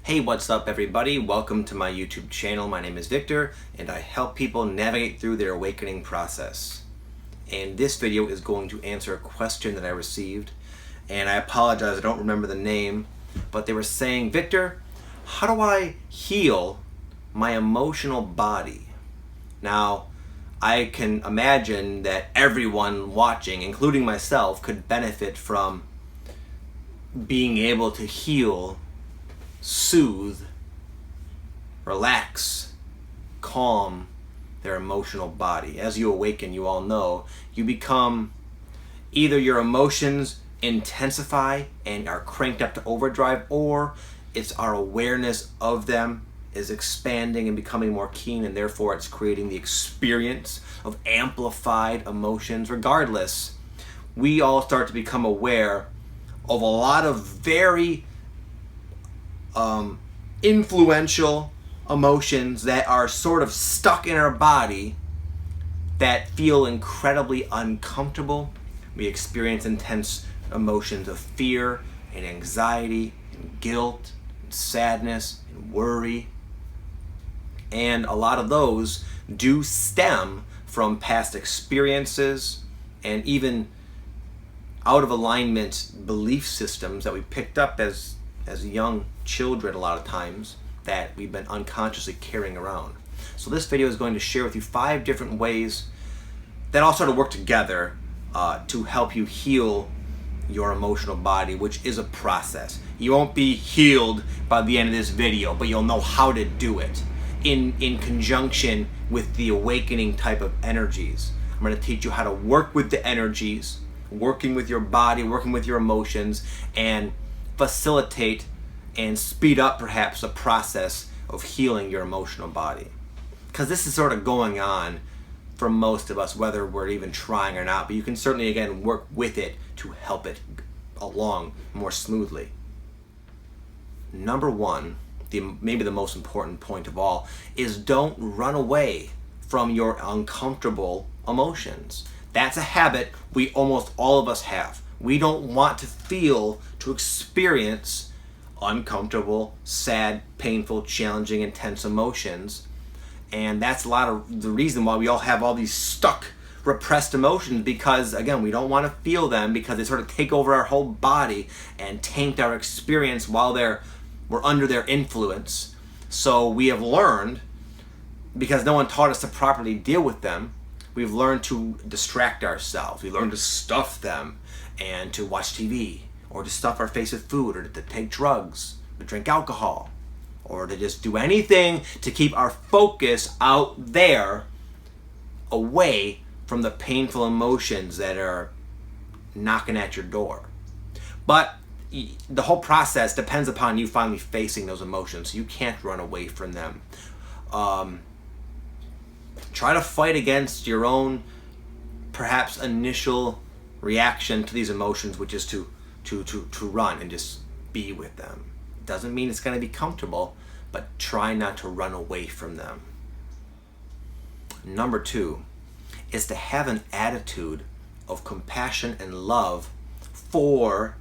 Hey, what's up everybody? Welcome to my YouTube channel. My name is Victor and I help people navigate through their awakening process. And this video is going to answer a question that I received, and I apologize, I don't remember the name, but they were saying, Victor, how do I heal my emotional body? Now, I can imagine that everyone watching, including myself, could benefit from being able to heal, soothe, relax, calm their emotional body. As you awaken, you all know, you become, either your emotions intensify and are cranked up to overdrive, or it's our awareness of them is expanding and becoming more keen, and therefore it's creating the experience of amplified emotions. Regardless, we all start to become aware of a lot of very influential emotions that are sort of stuck in our body that feel incredibly uncomfortable. We experience intense emotions of fear and anxiety and guilt and sadness and worry. And a lot of those do stem from past experiences and even out of alignment belief systems that we picked up as young children a lot of times, that we've been unconsciously carrying around. So this video is going to share with you 5 different ways that all sort of work together to help you heal your emotional body, which is a process. You won't be healed by the end of this video, but you'll know how to do it in conjunction with the awakening type of energies. I'm going to teach you how to work with the energies, working with your body, working with your emotions, and facilitate and speed up perhaps the process of healing your emotional body. Because this is sort of going on for most of us, whether we're even trying or not, but you can certainly, again, work with it to help it along more smoothly. Number 1, maybe the most important point of all, is don't run away from your uncomfortable emotions. That's a habit we almost all of us have. We don't want to feel, to experience uncomfortable, sad, painful, challenging, intense emotions. And that's a lot of the reason why we all have all these stuck, repressed emotions, because again, we don't want to feel them because they sort of take over our whole body and taint our experience while we're under their influence. So we have learned, because no one taught us to properly deal with them, we've learned to distract ourselves. We learned to stuff them and to watch TV, or to stuff our face with food, or to take drugs, or drink alcohol, or to just do anything to keep our focus out there, away from the painful emotions that are knocking at your door. But the whole process depends upon you finally facing those emotions. You can't run away from them. Try to fight against your own perhaps initial reaction to these emotions, which is to run and just be with them. Doesn't mean it's going to be comfortable, but try not to run away from them. Number 2 is to have an attitude of compassion and love for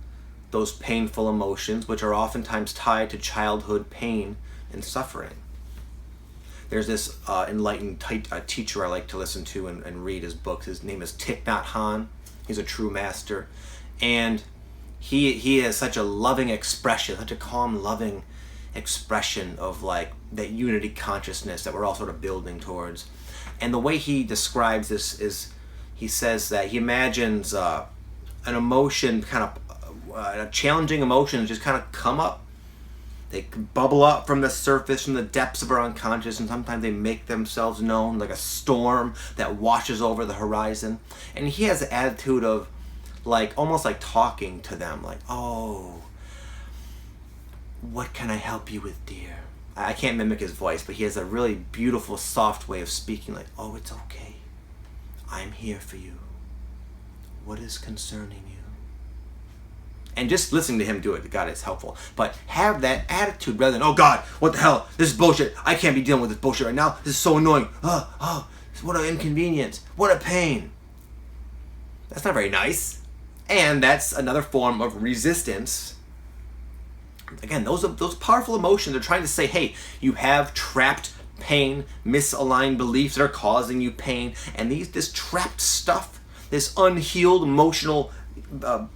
those painful emotions, which are oftentimes tied to childhood pain and suffering. There's this enlightened teacher I like to listen to and read his books. His name is Thich Nhat Hanh. He's a true master. And he has such a loving expression, such a calm, loving expression of like that unity consciousness that we're all sort of building towards. And the way he describes this is, he says that he imagines an emotion, kind of a challenging emotion, just kind of come up. They bubble up from the surface, from the depths of our unconscious, and sometimes they make themselves known like a storm that washes over the horizon. And he has the attitude of like, almost like talking to them, like, oh, what can I help you with, dear? I can't mimic his voice, but he has a really beautiful, soft way of speaking, like, oh, it's okay. I'm here for you. What is concerning you? And just listening to him do it, God, it's helpful. But have that attitude rather than, oh God, what the hell? This is bullshit. I can't be dealing with this bullshit right now. This is so annoying. Oh, what an inconvenience. What a pain. That's not very nice. And that's another form of resistance Again, those powerful emotions are trying to say, hey, you have trapped pain, misaligned beliefs that are causing you pain, and this trapped stuff, this unhealed emotional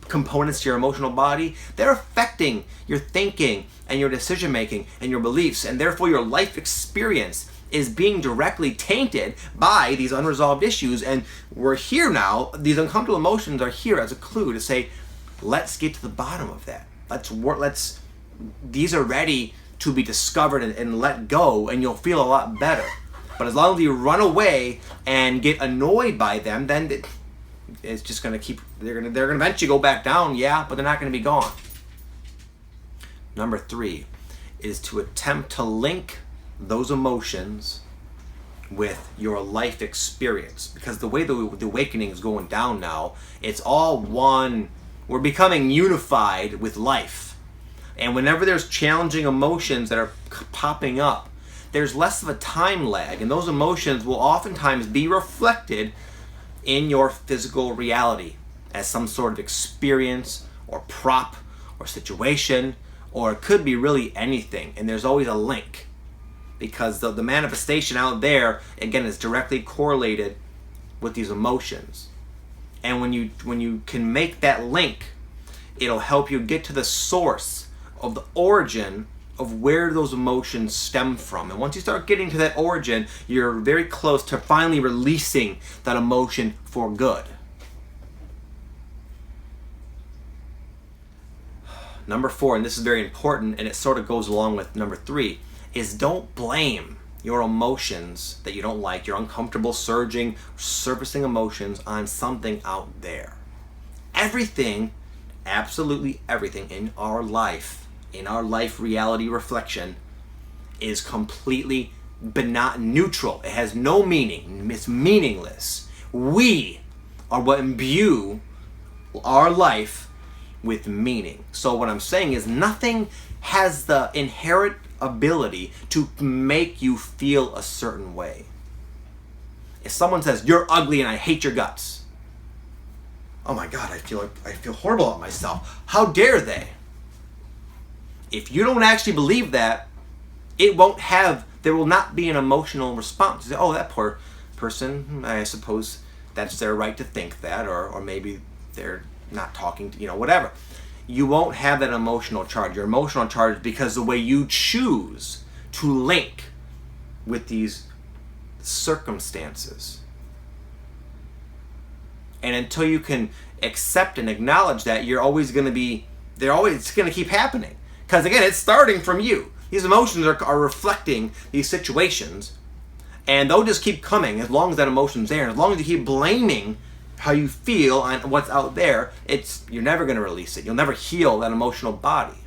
components to your emotional body, they're affecting your thinking and your decision making and your beliefs, and therefore your life experience is being directly tainted by these unresolved issues. And we're here now, these uncomfortable emotions are here as a clue to say, let's get to the bottom of that. These are ready to be discovered and let go, and you'll feel a lot better. But as long as you run away and get annoyed by them, then it's just going to keep, they're going to eventually go back down, yeah, but they're not going to be gone. Number 3 is to attempt to link those emotions with your life experience, because the way the awakening is going down now, it's all one. We're becoming unified with life, and whenever there's challenging emotions that are popping up, there's less of a time lag, and those emotions will oftentimes be reflected in your physical reality as some sort of experience or prop or situation, or it could be really anything, and there's always a link, because the manifestation out there, again, is directly correlated with these emotions. And when you can make that link, it'll help you get to the source of the origin of where those emotions stem from. And once you start getting to that origin, you're very close to finally releasing that emotion for good. Number 4, and this is very important, and it sort of goes along with number 3, is don't blame your emotions that you don't like, your uncomfortable, surging, surfacing emotions on something out there. Everything, absolutely everything in our life reality reflection is completely neutral. It has no meaning. It's meaningless. We are what imbue our life with meaning. So what I'm saying is nothing has the inherent ability to make you feel a certain way. If someone says, "You're ugly and I hate your guts," oh my God, I feel horrible about myself. How dare they? If you don't actually believe that, there will not be an emotional response. You say, oh, that poor person, I suppose that's their right to think that, or maybe they're not talking to, whatever. You won't have that emotional charge. Your emotional charge, because the way you choose to link with these circumstances. And until you can accept and acknowledge that, it's going to keep happening. Because again, it's starting from you. These emotions are reflecting these situations, and they'll just keep coming as long as that emotion's there. And as long as you keep blaming how you feel on what's out there, you're never going to release it. You'll never heal that emotional body.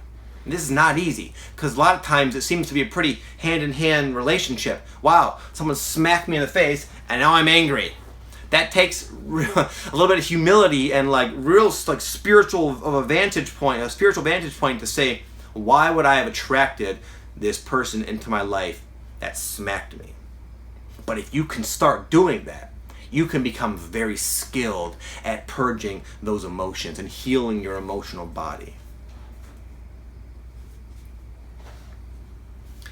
And this is not easy, because a lot of times it seems to be a pretty hand-in-hand relationship. Wow, someone smacked me in the face, and now I'm angry. That takes a little bit of humility and spiritual vantage point to say, why would I have attracted this person into my life that smacked me? But if you can start doing that, you can become very skilled at purging those emotions and healing your emotional body.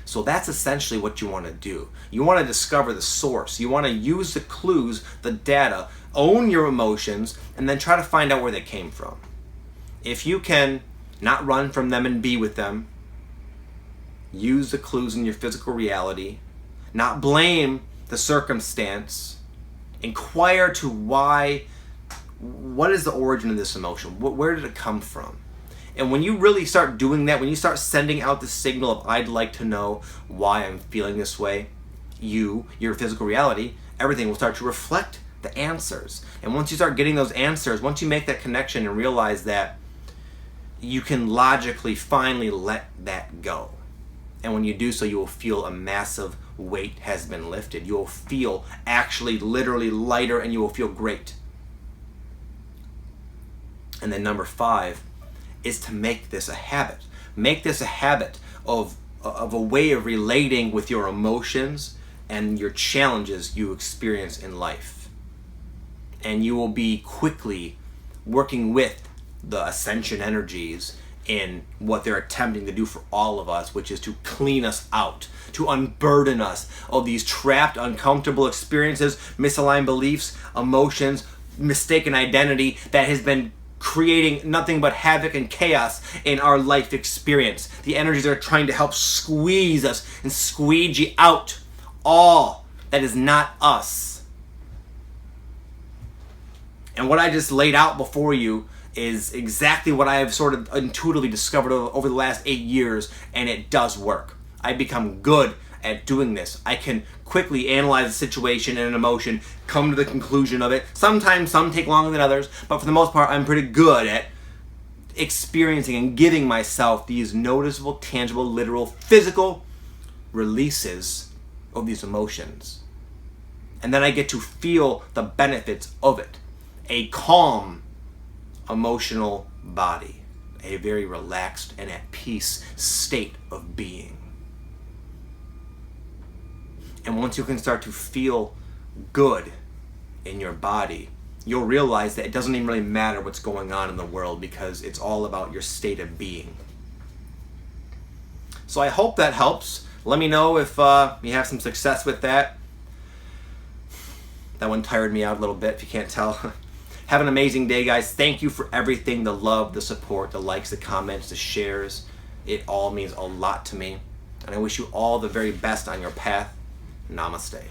So that's essentially what you want to do. You want to discover the source. You want to use the clues, the data, own your emotions, and then try to find out where they came from. If you can not run from them and be with them, use the clues in your physical reality, not blame the circumstance, inquire to what is the origin of this emotion? Where did it come from? And when you really start doing that, when you start sending out the signal of, I'd like to know why I'm feeling this way, your physical reality, everything will start to reflect the answers. And once you start getting those answers, once you make that connection and realize that, you can logically finally let that go. And when you do so, you will feel a massive weight has been lifted. You will feel actually literally lighter, and you will feel great. And then number 5 is to make this a habit. Make this a habit of a way of relating with your emotions and your challenges you experience in life. And you will be quickly working with the Ascension energies in what they're attempting to do for all of us, which is to clean us out, to unburden us of these trapped, uncomfortable experiences, misaligned beliefs, emotions, mistaken identity that has been creating nothing but havoc and chaos in our life experience. The energies are trying to help squeeze us and squeegee out all that is not us. And what I just laid out before you is exactly what I have sort of intuitively discovered over the last 8 years, and it does work. I've become good at doing this. I can quickly analyze a situation and an emotion, come to the conclusion of it. Sometimes some take longer than others, but for the most part, I'm pretty good at experiencing and giving myself these noticeable, tangible, literal, physical releases of these emotions. And then I get to feel the benefits of it. A calm, emotional body. A very relaxed and at peace state of being. And once you can start to feel good in your body, you'll realize that it doesn't even really matter what's going on in the world, because it's all about your state of being. So I hope that helps. Let me know if you have some success with that. That one tired me out a little bit, if you can't tell. Have an amazing day, guys. Thank you for everything, the love, the support, the likes, the comments, the shares. It all means a lot to me. And I wish you all the very best on your path. Namaste.